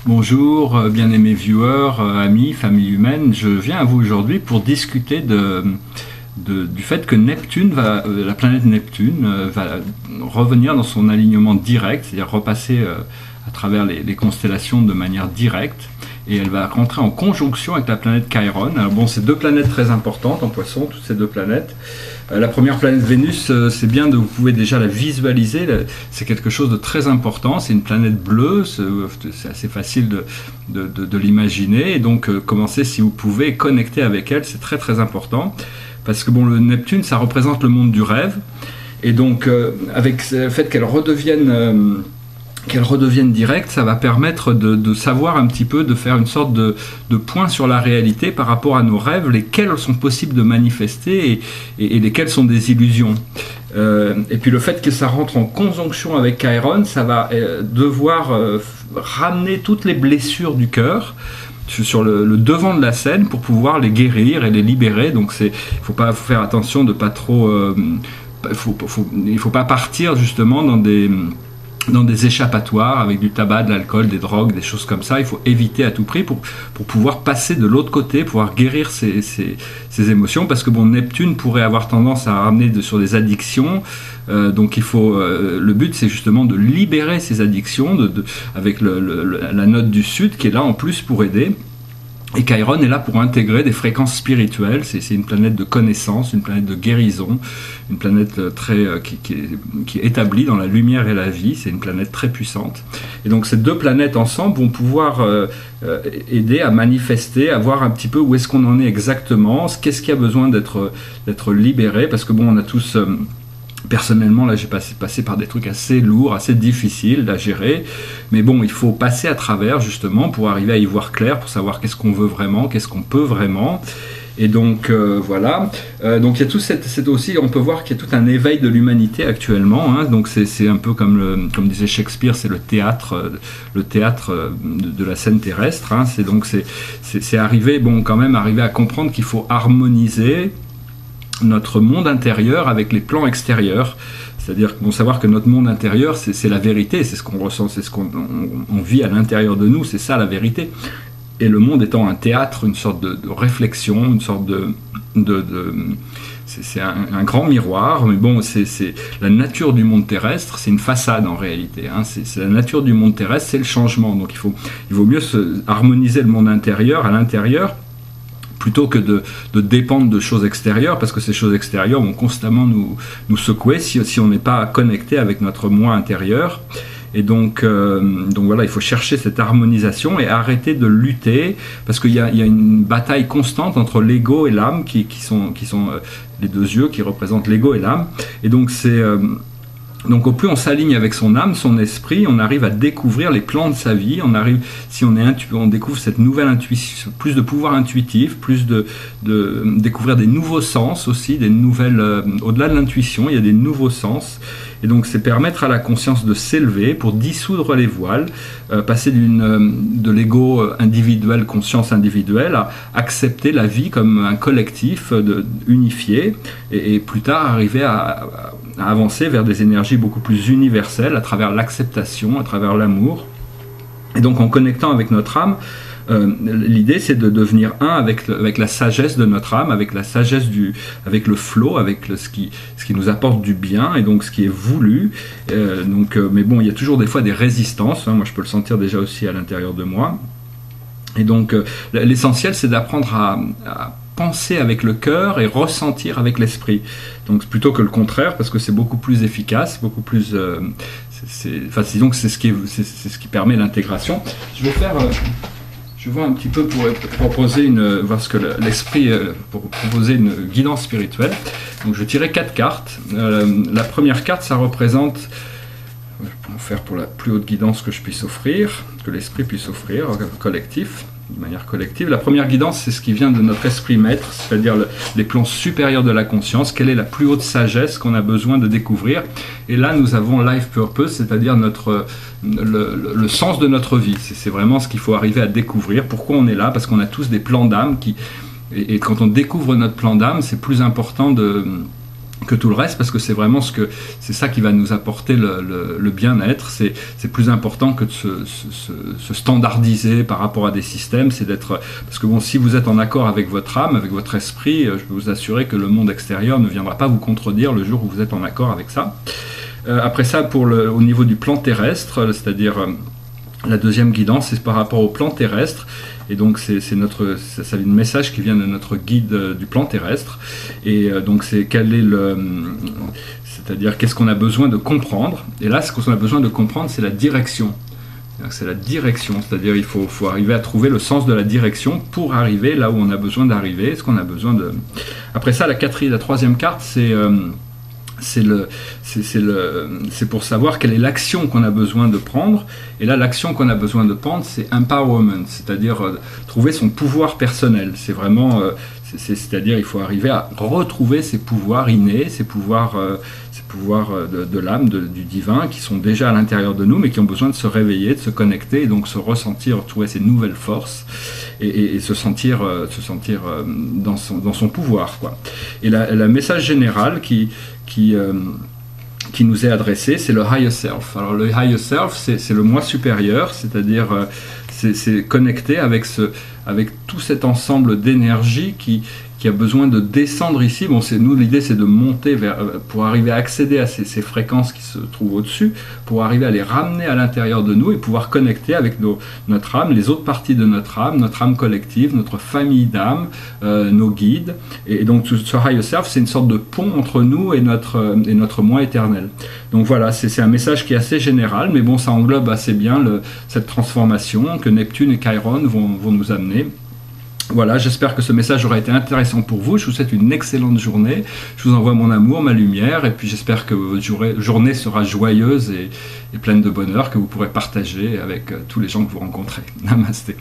Bonjour, bien-aimés viewers, amis, famille humaine. Je viens à vous aujourd'hui pour discuter du fait que Neptune, la planète Neptune, va revenir dans son alignement direct, c'est-à-dire repasser à travers les constellations de manière directe, et elle va rentrer en conjonction avec la planète Chiron. Alors bon, c'est deux planètes très importantes en Poisson, toutes ces deux planètes. La première planète Vénus, c'est bien vous pouvez déjà la visualiser, c'est quelque chose de très important, c'est une planète bleue, c'est assez facile de l'imaginer, et donc commencez si vous pouvez connecter avec elle, c'est très très important, parce que bon, le Neptune, ça représente le monde du rêve, et donc avec le fait qu'elle redevienne directe, ça va permettre de savoir un petit peu, de faire une sorte de point sur la réalité par rapport à nos rêves, lesquels sont possibles de manifester et lesquels sont des illusions. Et puis le fait que ça rentre en conjonction avec Chiron, ça va devoir ramener toutes les blessures du cœur sur le devant de la scène pour pouvoir les guérir et les libérer. Donc il ne faut pas faire attention de pas trop... il ne faut pas partir justement dans des échappatoires avec du tabac, de l'alcool, des drogues, des choses comme ça. Il faut éviter à tout prix pour pouvoir passer de l'autre côté, pouvoir guérir ces émotions, parce que bon, Neptune pourrait avoir tendance à ramener sur des addictions, donc le but c'est justement de libérer ces addictions avec la note du Sud qui est là en plus pour aider. Et Chiron est là pour intégrer des fréquences spirituelles, c'est une planète de connaissance, une planète de guérison, une planète qui est établie dans la lumière et la vie, c'est une planète très puissante. Et donc ces deux planètes ensemble vont pouvoir aider à manifester, à voir un petit peu où est-ce qu'on en est exactement, qu'est-ce qui a besoin d'être libéré, parce que bon, on a tous... Personnellement, là, j'ai passé par des trucs assez lourds, assez difficiles à gérer. Mais bon, il faut passer à travers, justement, pour arriver à y voir clair, pour savoir qu'est-ce qu'on veut vraiment, qu'est-ce qu'on peut vraiment. Et donc, voilà. Donc, il y a tout aussi, on peut voir qu'il y a tout un éveil de l'humanité actuellement. Hein. Donc, c'est un peu comme disait Shakespeare, c'est le théâtre de la scène terrestre. Hein. C'est arriver, bon, quand même, arriver à comprendre qu'il faut harmoniser notre monde intérieur avec les plans extérieurs, c'est-à-dire qu'on savoir que notre monde intérieur c'est la vérité, c'est ce qu'on ressent, c'est ce qu'on vit à l'intérieur de nous, c'est ça la vérité, et le monde étant un théâtre, une sorte de réflexion, une sorte c'est un grand miroir, mais bon, c'est la nature du monde terrestre, c'est une façade en réalité, hein. C'est la nature du monde terrestre, c'est le changement, donc il vaut mieux harmoniser le monde intérieur à l'intérieur, plutôt que de dépendre de choses extérieures, parce que ces choses extérieures vont constamment nous secouer si on n'est pas connecté avec notre moi intérieur. Et donc voilà, il faut chercher cette harmonisation et arrêter de lutter, parce qu'il y a une bataille constante entre l'ego et l'âme qui sont les deux yeux qui représentent l'ego et l'âme. Et donc donc au plus on s'aligne avec son âme, son esprit, on arrive à découvrir les plans de sa vie, on découvre cette nouvelle intuition, plus de pouvoir intuitif, plus de découvrir des nouveaux sens aussi, des nouvelles, au-delà de l'intuition, il y a des nouveaux sens. Et donc c'est permettre à la conscience de s'élever pour dissoudre les voiles, passer de l'ego individuel, conscience individuelle, à accepter la vie comme un collectif unifié, et plus tard arriver à avancer vers des énergies beaucoup plus universelles à travers l'acceptation, à travers l'amour. Et donc en connectant avec notre âme, l'idée c'est de devenir un avec la sagesse de notre âme, avec la sagesse avec le flow, avec ce qui nous apporte du bien, et donc ce qui est voulu. Mais bon, il y a toujours des fois des résistances, hein. Moi je peux le sentir déjà aussi à l'intérieur de moi. Et donc l'essentiel c'est d'apprendre à penser avec le cœur et ressentir avec l'esprit. Donc plutôt que le contraire, parce que c'est beaucoup plus efficace, beaucoup plus... disons que c'est ce qui permet l'intégration. Je vois un petit peu pour proposer pour proposer une guidance spirituelle. Donc je tirais 4 cartes. La première carte, ça représente, je peux en faire pour la plus haute guidance que je puisse offrir, que l'esprit puisse offrir, collectif, de manière collective. La première guidance, c'est ce qui vient de notre esprit maître, c'est-à-dire les plans supérieurs de la conscience. Quelle est la plus haute sagesse qu'on a besoin de découvrir? Et là, nous avons life purpose, c'est-à-dire le sens de notre vie. C'est vraiment ce qu'il faut arriver à découvrir. Pourquoi on est là? Parce qu'on a tous des plans d'âme et quand on découvre notre plan d'âme, c'est plus important que tout le reste, parce que c'est vraiment c'est ça qui va nous apporter le bien-être. C'est plus important que de se standardiser par rapport à des systèmes. C'est d'être, parce que bon, si vous êtes en accord avec votre âme, avec votre esprit, je peux vous assurer que le monde extérieur ne viendra pas vous contredire le jour où vous êtes en accord avec ça. Après ça, au niveau du plan terrestre, c'est-à-dire la deuxième guidance, c'est par rapport au plan terrestre. Et donc c'est un message qui vient de notre guide du plan terrestre. Et donc c'est-à-dire qu'est-ce qu'on a besoin de comprendre. Et là, ce qu'on a besoin de comprendre, c'est la direction. C'est la direction, c'est-à-dire il faut arriver à trouver le sens de la direction pour arriver là où on a besoin d'arriver. Ce qu'on a besoin de. Après ça, la troisième carte, c'est pour savoir quelle est l'action qu'on a besoin de prendre. Et là, l'action qu'on a besoin de prendre, c'est empowerment, c'est-à-dire trouver son pouvoir personnel. C'est vraiment, c'est-à-dire il faut arriver à retrouver ses pouvoirs innés, ses pouvoirs de l'âme, du divin, qui sont déjà à l'intérieur de nous, mais qui ont besoin de se réveiller, de se connecter, et donc se ressentir, trouver ces nouvelles forces, et se sentir dans son pouvoir, quoi. Et le message général qui nous est adressé, c'est le higher self. Alors le higher self, c'est le moi supérieur, c'est-à-dire c'est connecté avec tout cet ensemble d'énergie qui a besoin de descendre ici. Bon, l'idée c'est de monter pour arriver à accéder à ces fréquences qui se trouvent au-dessus, pour arriver à les ramener à l'intérieur de nous et pouvoir connecter avec notre âme, les autres parties de notre âme collective, notre famille d'âme, nos guides. Et donc ce higher self, c'est une sorte de pont entre nous et notre moi éternel. Donc voilà, c'est un message qui est assez général, mais bon, ça englobe assez bien cette transformation que Neptune et Chiron vont nous amener. Voilà, j'espère que ce message aura été intéressant pour vous. Je vous souhaite une excellente journée. Je vous envoie mon amour, ma lumière, et puis j'espère que votre journée sera joyeuse et pleine de bonheur, que vous pourrez partager avec tous les gens que vous rencontrez. Namasté.